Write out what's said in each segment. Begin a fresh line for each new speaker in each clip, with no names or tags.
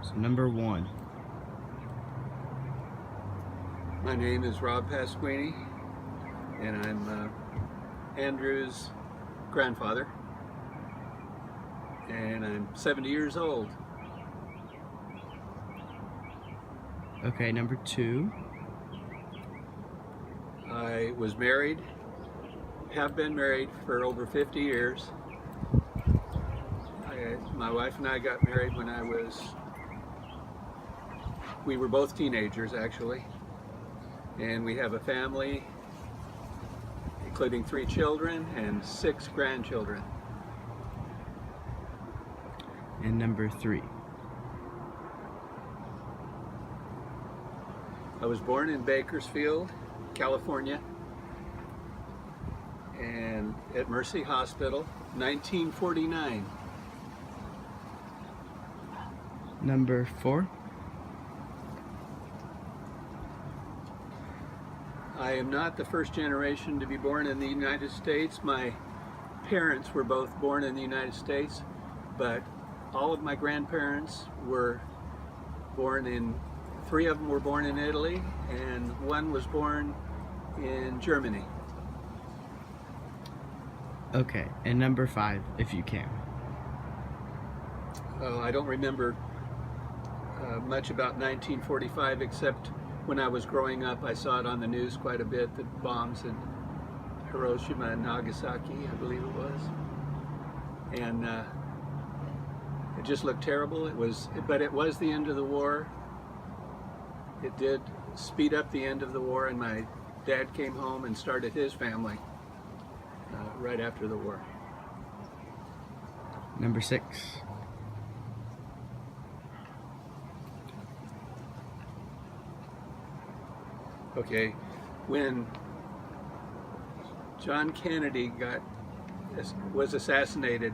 So number 1.
My name is Rob Pasquini, and I'm Andrew's grandfather, and I'm 70 years old.
Okay, number 2.
I was married, have been married for over 50 years. My wife and I got married when we were both teenagers actually, and we have a family including 3 children and 6 grandchildren.
And number 3.
I was born in Bakersfield, California, and at Mercy Hospital, 1949.
Number 4.
I am not the first generation to be born in the United States. My parents were both born in the United States, but all of my grandparents were born in, 3 of them were born in Italy, and 1 was born in Germany.
Okay, and number 5, if you can.
I don't remember much about 1945, except when I was growing up, I saw it on the news quite a bit, the bombs in Hiroshima and Nagasaki, I believe it was. And it just looked terrible. But it was the end of the war. It did speed up the end of the war, and my dad came home and started his family right after the war.
Number 6.
Okay, when John Kennedy was assassinated,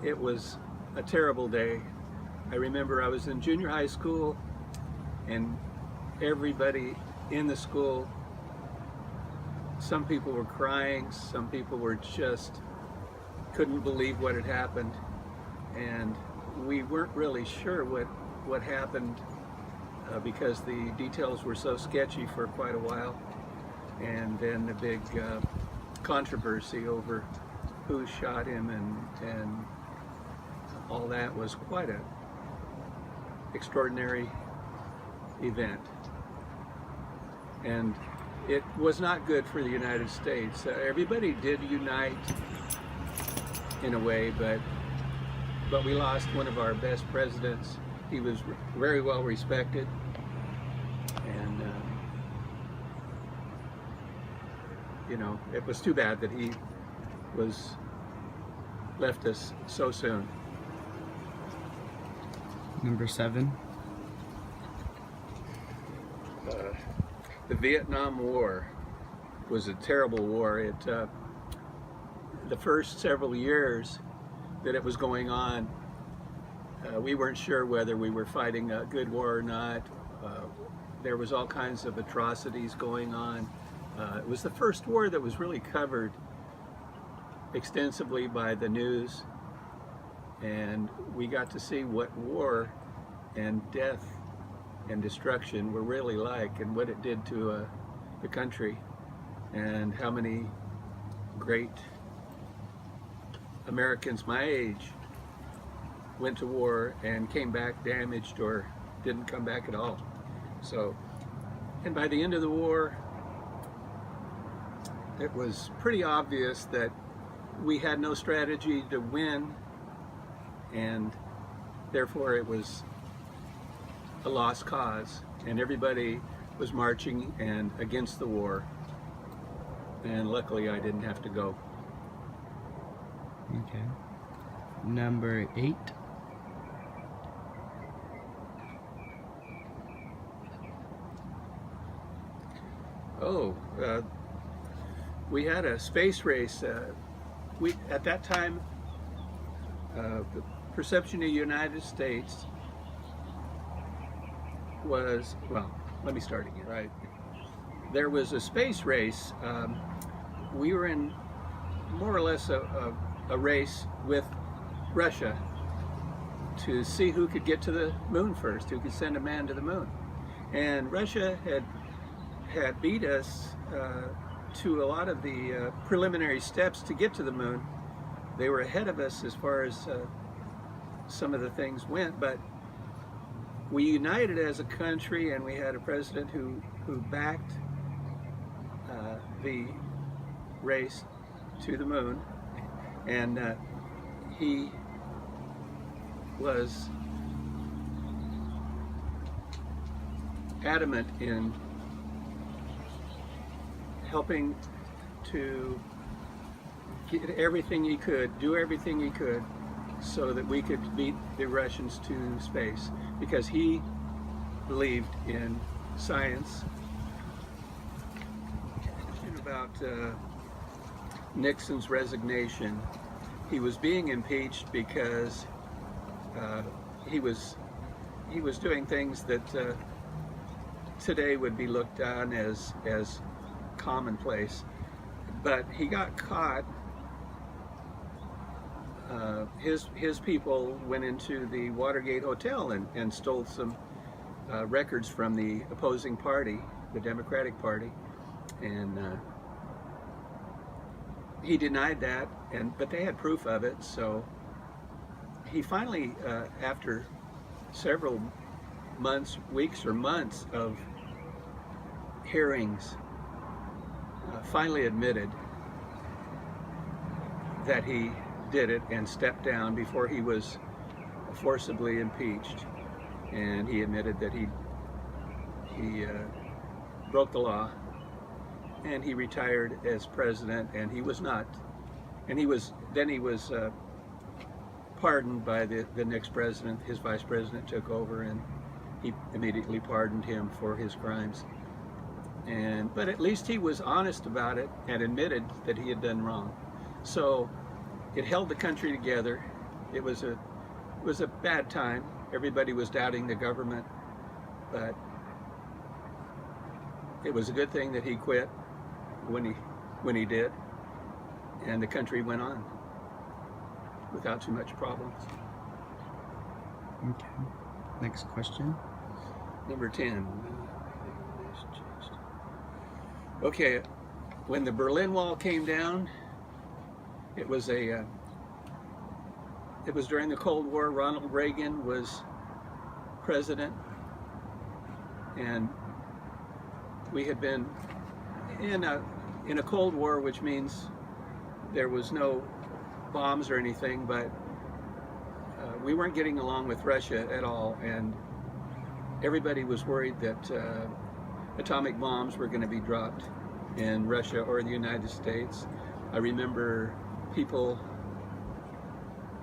it was a terrible day. I remember I was in junior high school, and everybody in the school, some people were crying, some people were just couldn't believe what had happened, and we weren't really sure what happened because the details were so sketchy for quite a while. And then the big controversy over who shot him and all that was quite an extraordinary event. And it was not good for the United States. Everybody did unite in a way, but we lost one of our best presidents. He was very well respected, and you know, it was too bad that he left us so soon.
Number 7.
The Vietnam War was a terrible war. The first several years that it was going on, we weren't sure whether we were fighting a good war or not. There was all kinds of atrocities going on. It was the first war that was really covered extensively by the news, and we got to see what war and death and destruction were really like, and what it did to the country, and how many great Americans my age went to war and came back damaged or didn't come back at all. So, and by the end of the war, it was pretty obvious that we had no strategy to win, and therefore it was a lost cause, and everybody was marching and against the war, and luckily I didn't have to go.
Okay. Number 8.
Oh, we had a space race. At that time, the perception of the United States was, well, let me start again. Right. There was a space race. We were in more or less a race with Russia to see who could get to the moon first, who could send a man to the moon. And Russia had beat us to a lot of the preliminary steps to get to the moon. They were ahead of us as far as some of the things went, but we united as a country, and we had a president who backed the race to the moon, and he was adamant in helping to get everything he could, do everything he could, so that we could beat the Russians to space, because he believed in science. About Nixon's resignation, he was being impeached because he was doing things that today would be looked on as commonplace, but he got caught. His people went into the Watergate Hotel and stole some records from the opposing party, the Democratic Party, and he denied that, but they had proof of it. So he finally, after several months, weeks or months of hearings, finally admitted that he did it and stepped down before he was forcibly impeached. And he admitted that he broke the law, and he retired as president, and he was not. And he was pardoned by the next president. His vice president took over, and he immediately pardoned him for his crimes. But at least he was honest about it and admitted that he had done wrong. So it held the country together. It was a bad time. Everybody was doubting the government, but it was a good thing that he quit when he did, and the country went on without too much problems.
Okay. Next question.
Number 10. Okay, when the Berlin Wall came down, it was during the Cold War. Ronald Reagan was president, and we had been in a Cold War, which means there was no bombs or anything, but we weren't getting along with Russia at all, and everybody was worried that atomic bombs were going to be dropped in Russia or the United States. I remember people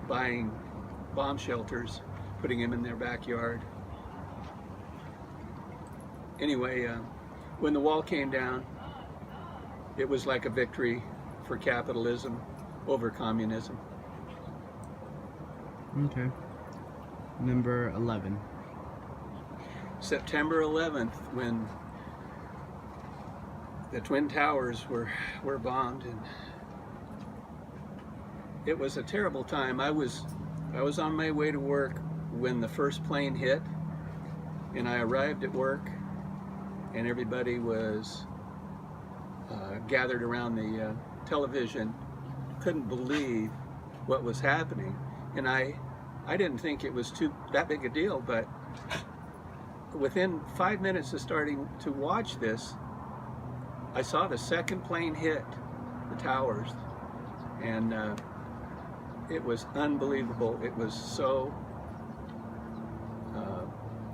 buying bomb shelters, putting them in their backyard. Anyway, when the wall came down, it was like a victory for capitalism over communism.
Okay. Number 11.
September 11th, when the Twin Towers were bombed, and it was a terrible time. I was on my way to work when the first plane hit, and I arrived at work, and everybody was gathered around the television, couldn't believe what was happening, and I didn't think it was that big a deal, but within 5 minutes of starting to watch this, I saw the second plane hit the towers, and it was unbelievable. It was so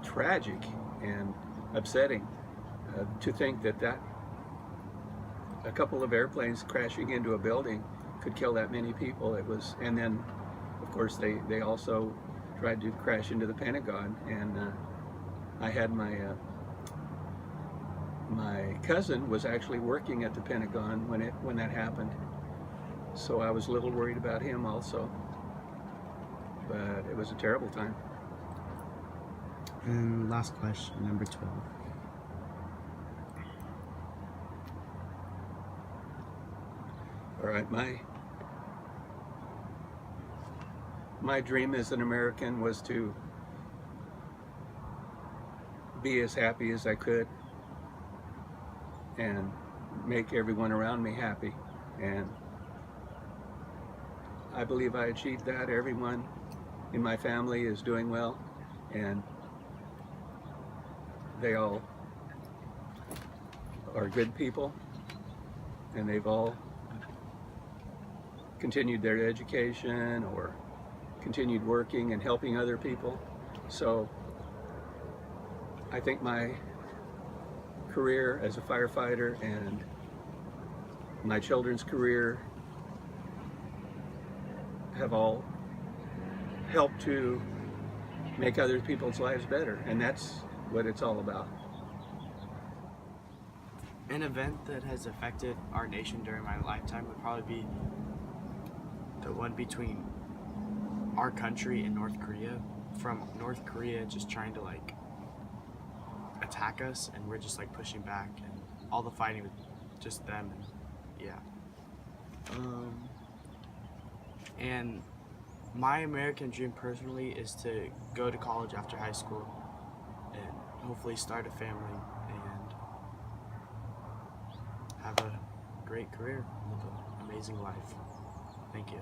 tragic and upsetting to think that a couple of airplanes crashing into a building could kill that many people. It was, and then of course they also tried to crash into the Pentagon, and I had my cousin was actually working at the Pentagon when that happened, so I was a little worried about him also. But it was a terrible time.
And last question, number 12.
All right, my dream as an American was to be as happy as I could and make everyone around me happy. And I believe I achieved that. Everyone in my family is doing well, and they all are good people, and they've all continued their education or continued working and helping other people. So I think my career as a firefighter and my children's career have all helped to make other people's lives better, and that's what it's all about.
An event that has affected our nation during my lifetime would probably be the one between our country and North Korea. From North Korea just trying to like attack us, and we're just like pushing back, and all the fighting with just them, and yeah. And my American dream personally is to go to college after high school and hopefully start a family and have a great career, live an amazing life. Thank you.